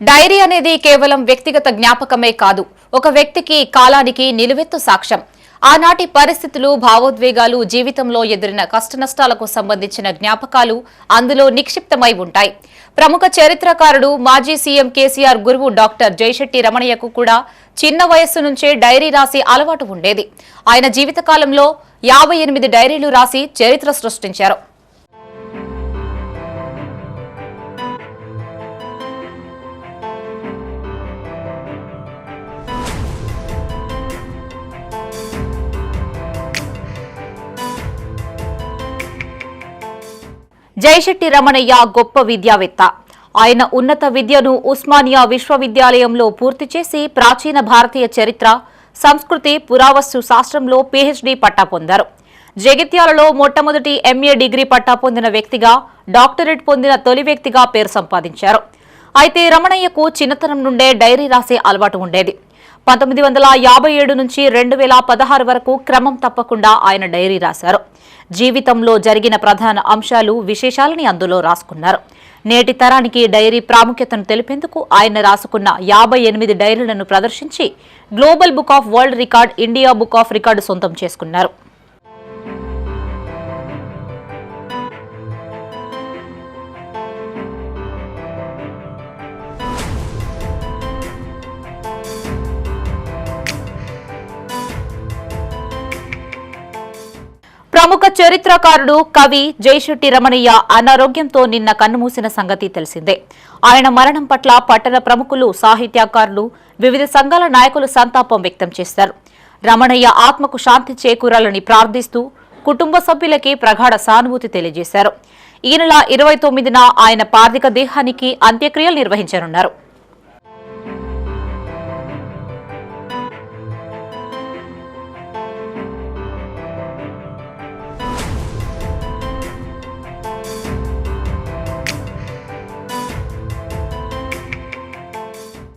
Dairy అనేది కేవలం వ్యక్తిగత జ్ఞాపకమే కాదు, ఒక వ్యక్తికి కాలానికి నిలువెత్తు సాక్ష్యం. ఆనాటి పరిస్థితులు, భావోద్వేగాలు, జీవితంలో ఎదురైన కష్టనష్టాలకు సంబంధించిన జ్ఞాపకాలు అందులో నిక్షిప్తమై ఉంటాయి. ప్రముఖ చరిత్రకారుడు, మాజీ సీఎం కేసీఆర్ గురువు డాక్టర్ జయశెట్టి రమణయ్యకు కూడా చిన్న వయస్సు నుంచే డైరీ రాసి అలవాటు ఉండేది. ఆయన జీవితకాలంలో 58 డైరీలు రాసి చరిత్ర సృష్టించారు. జయశెట్టి రమణయ్య గొప్ప విద్యావేత్త. ఆయన ఉన్నత విద్యను ఉస్మానియా విశ్వవిద్యాలయంలో పూర్తి చేసి ప్రాచీన భారతీయ చరిత్ర, సంస్కృతి, పురావస్తు శాస్త్రంలో పీహెచ్డీ పట్టా పొందారు. జగిత్యాలలో మొట్టమొదటి ఎంఏ డిగ్రీ పట్టా పొందిన వ్యక్తిగా, డాక్టరేట్ పొందిన తొలి వ్యక్తిగా పేరు సంపాదించారు. అయితే రమణయ్యకు చిన్నతనం నుండే డైరీ రాసే అలవాటు ఉండేది. 1957 నుంచి 2016 వరకు క్రమం తప్పకుండా ఆయన డైరీ రాశారు. జీవితంలో జరిగిన ప్రధాన అంశాలు, విశేషాలని అందులో రాసుకున్నారు. నేటి తరానికి డైరీ ప్రాముఖ్యతను తెలిపేందుకు ఆయన రాసుకున్న 58 డైరీలను ప్రదర్శించి global book of world record, India book of record సొంతం చేసుకున్నారు. ప్రముఖ చరిత్రకారుడు, కవి జయశెట్టి రమణయ్య అనారోగ్యంతో నిన్న కన్నుమూసిన సంగతి తెలిసిందే. ఆయన మరణం పట్ల పట్టణ ప్రముఖులు, సాహిత్యకారులు, వివిధ సంఘాల నాయకులు సంతాపం వ్యక్తం చేశారు. రమణయ్య ఆత్మకు శాంతి చేకూరాలని ప్రార్థిస్తూ కుటుంబ సభ్యులకి ప్రగాఢ సానుభూతి తెలియజేశారు. ఈ నెల 29న ఆయన పార్థిక దేహానికి అంత్యక్రియలు నిర్వహించనున్నారు.